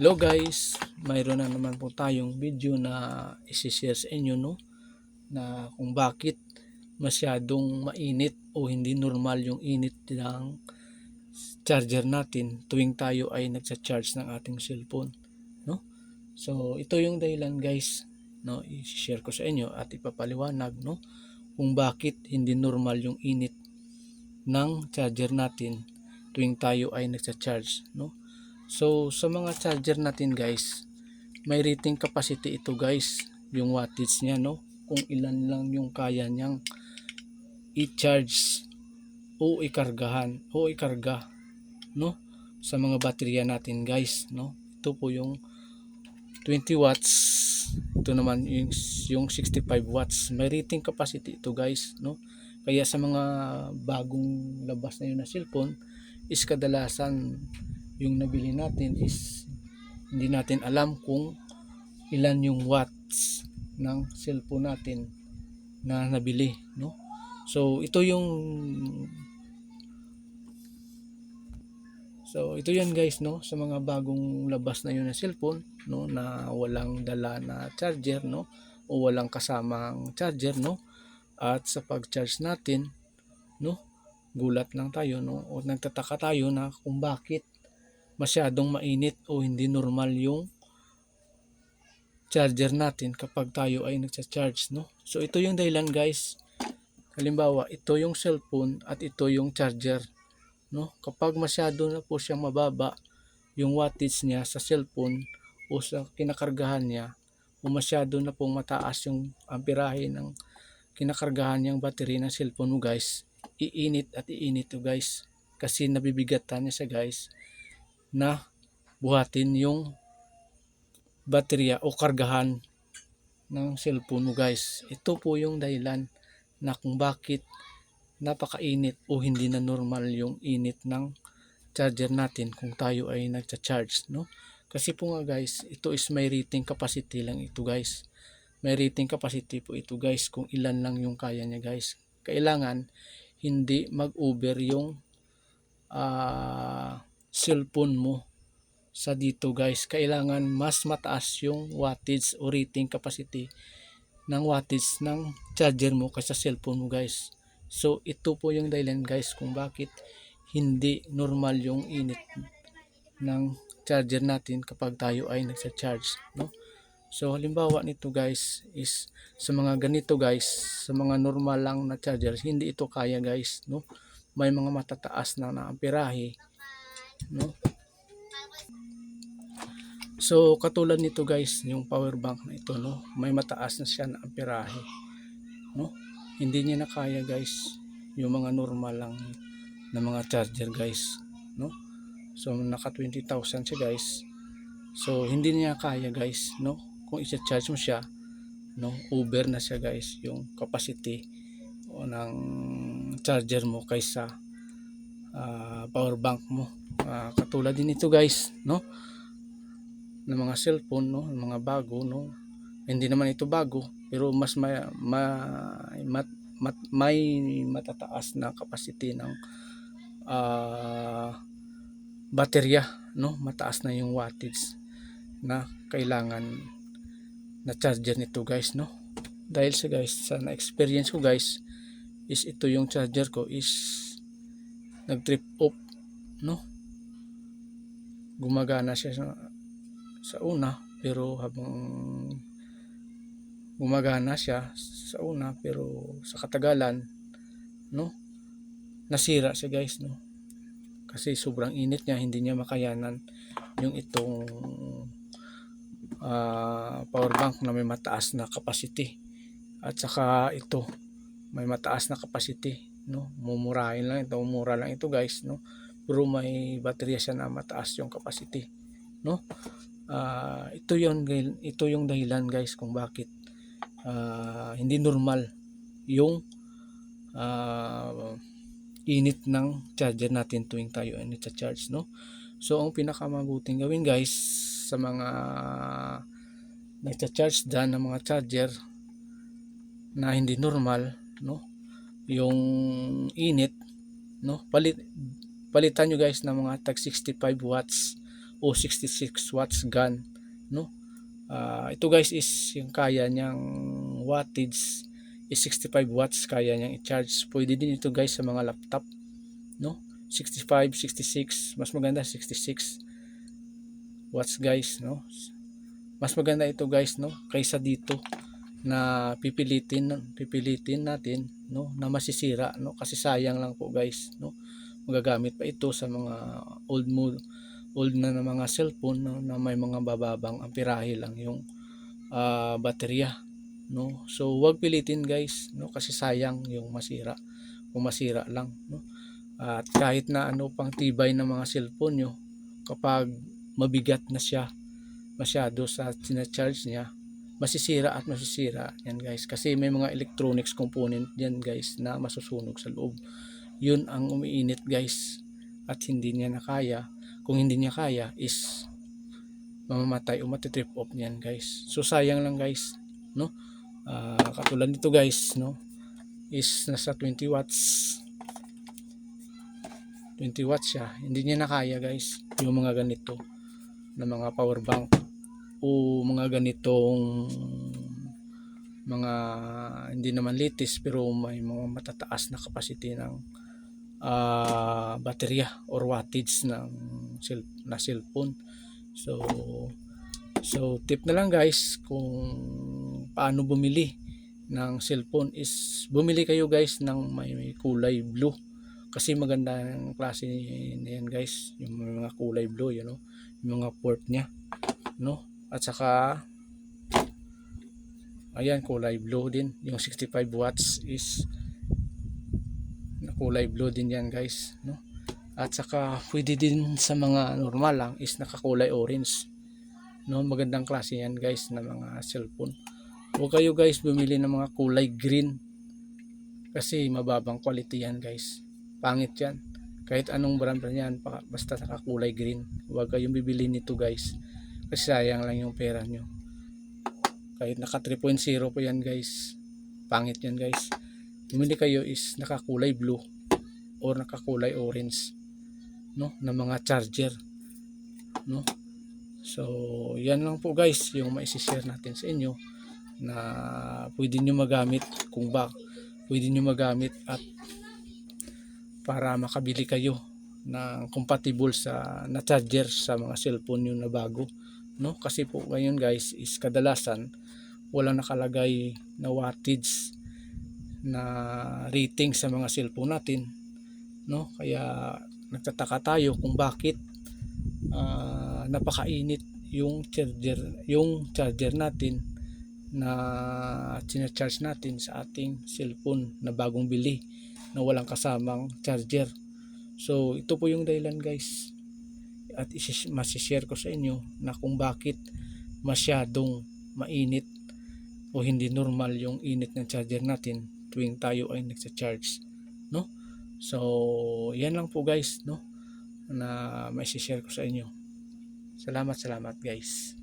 Hello guys, mayroon na naman po tayong video na isi-share sa inyo, no, na kung bakit masyadong mainit o hindi normal yung init ng charger natin tuwing tayo ay nagcha-charge ng ating cellphone, no. So ito yung dahilan guys, no, i-share ko sa inyo at ipapaliwanag, no, kung bakit hindi normal yung init ng charger natin tuwing tayo ay nagcha-charge, no. So sa mga charger natin guys, may rating capacity ito guys, yung wattage niya, no, kung ilan lang yung kaya niyang i-charge o ikarga, no, sa mga baterya natin guys, no. Ito po yung 20 watts, ito naman yung 65 watts. May rating capacity ito guys, no. Kaya sa mga bagong labas na yun na cellphone is kadalasan yung nabili natin is hindi natin alam kung ilan yung watts ng cellphone natin na nabili, no. So ito yan guys, no, sa mga bagong labas na yun na cellphone, no, na walang dala na charger, no, o walang kasamang charger, no, at sa pag-charge natin, no, gulat lang tayo, no, o nagtataka tayo na kung bakit masyadong mainit o hindi normal yung charger natin kapag tayo ay nagcha-charge, no. So ito yung dahilan guys. Halimbawa, ito yung cellphone at ito yung charger, no. Kapag masyado na po siyang mababa yung wattage niya sa cellphone o sa kinakargahan niya, o masyado na pong mataas yung amperahe ng kinakargahan niyang battery ng cellphone mo guys, iinit to guys, kasi nabibigatan niya siya guys na buhatin yung baterya o kargahan ng cellphone mo guys. Ito po yung dahilan na kung bakit napakainit o hindi na normal yung init ng charger natin kung tayo ay nagcha-charge, no. Kasi po nga guys, ito is may rating capacity lang ito guys. May rating capacity po ito guys kung ilan lang yung kaya niya guys. Kailangan hindi mag-over yung cellphone mo sa dito guys. Kailangan mas mataas yung wattage o rating capacity ng wattage ng charger mo kaysa cellphone mo guys. So ito po yung dahilan guys kung bakit hindi normal yung init ng charger natin kapag tayo ay nagsa-charge, no. So halimbawa nito guys is sa mga ganito guys, sa mga normal lang na charger, hindi ito kaya guys, no. May mga matataas na amperahe, no. So katulad nito guys, yung power bank na ito, no, may mataas na siya na amperahe, no. Hindi niya na kaya guys yung mga normal lang na mga charger guys, no. So naka 20,000 siya guys. So hindi niya kaya guys, no. Kung i-charge mo siya, no, over na siya guys yung capacity o ng charger mo kaysa power bank mo. Katulad din ito guys, no, ng mga cellphone, no, ng mga bago, no. Hindi naman ito bago pero mas may matataas na capacity ng baterya, no. Mataas na yung wattage na kailangan na charger nito guys, no. Dahil sa na-experience ko guys is ito yung charger ko is nag-trip off, no. Gumagana siya sa una pero habang gumagana siya sa una pero sa katagalan, no, nasira siya guys, no. Kasi sobrang init niya, hindi niya makayanan yung itong power bank na may mataas na capacity. At saka ito may mataas na capacity, no. Mura lang ito guys, no. Pero may baterya siya na mataas yung capacity, no. Ito yung dahilan guys kung bakit hindi normal yung init ng charger natin tuwing tayo ay nagcha-charge, no. So ang pinakamabuting gawin guys sa mga nagcha-charge dyan ng mga charger na hindi normal, no, yung init, no, palitan nyo guys ng mga tag 65 watts o 66 watts gun, no? Ito guys is yung kaya niyang wattage is 65 watts kaya niyang i-charge. Pwede din ito guys sa mga laptop, no? 65, 66, mas maganda 66 watts guys, no? Mas maganda ito guys, no, kaysa dito na pipilitin natin, no, na masisira, no, kasi sayang lang po guys, no. Magagamit pa ito sa mga old na mga cellphone, no, na may mga bababang amperahe lang yung baterya, no. So wag pilitin guys, no, kasi sayang yung masira kung masira lang, no. At kahit na ano pang tibay ng mga cellphone nyo, kapag mabigat na siya masyado sa charge niya, masisira at masisira yan guys, kasi may mga electronics component yan guys na masusunog sa loob. Yun ang umiinit guys, at hindi niya na kaya. Kung hindi niya kaya is mamamatay o matitrip off niyan guys. So sayang lang guys, no. Katulad nito guys, no, is nasa 20 watts siya, hindi niya na kaya guys yung mga ganito na mga power bank o mga ganitong mga hindi naman latest pero may mga matataas na capacity ng baterya or wattage ng cellphone. So tip na lang guys kung paano bumili ng cellphone is bumili kayo guys ng may kulay blue, kasi maganda ang klase niyan guys, yung mga kulay blue, you know, yung mga port niya, no. At saka ayan, kulay blue din yung 65 watts is kulay blue din yan guys, no. At saka pwede din sa mga normal lang is nakakulay orange, no. Magandang klase yan guys na mga cellphone. Huwag kayo guys bumili ng mga kulay green kasi mababang quality yan guys, pangit yan kahit anong brand yan, basta nakakulay green. Huwag kayong bibili nito guys kasi sayang lang yung pera nyo. Kahit naka 3.0 po yan guys, pangit yan guys. Bumili kayo is nakakulay blue or nakakulay orange, no, na mga charger, no. So yan lang po guys yung maisi-share natin sa inyo na pwede nyo magamit pwede nyo magamit at para makabili kayo ng compatible na charger sa mga cellphone nyo na bago, no. Kasi po ngayon guys is kadalasan walang nakalagay na wattage na rating sa mga cellphone natin, no. Kaya nagtataka tayo kung bakit napakainit yung charger natin na charge natin sa ating cellphone na bagong bili na walang kasamang charger. So ito po yung dahilan guys, at masishare ko sa inyo na kung bakit masyadong mainit o hindi normal yung init ng charger natin tuwing tayo ay nagsa-charge, no. So yan lang po guys, no, na maishishare ko sa inyo. Salamat guys.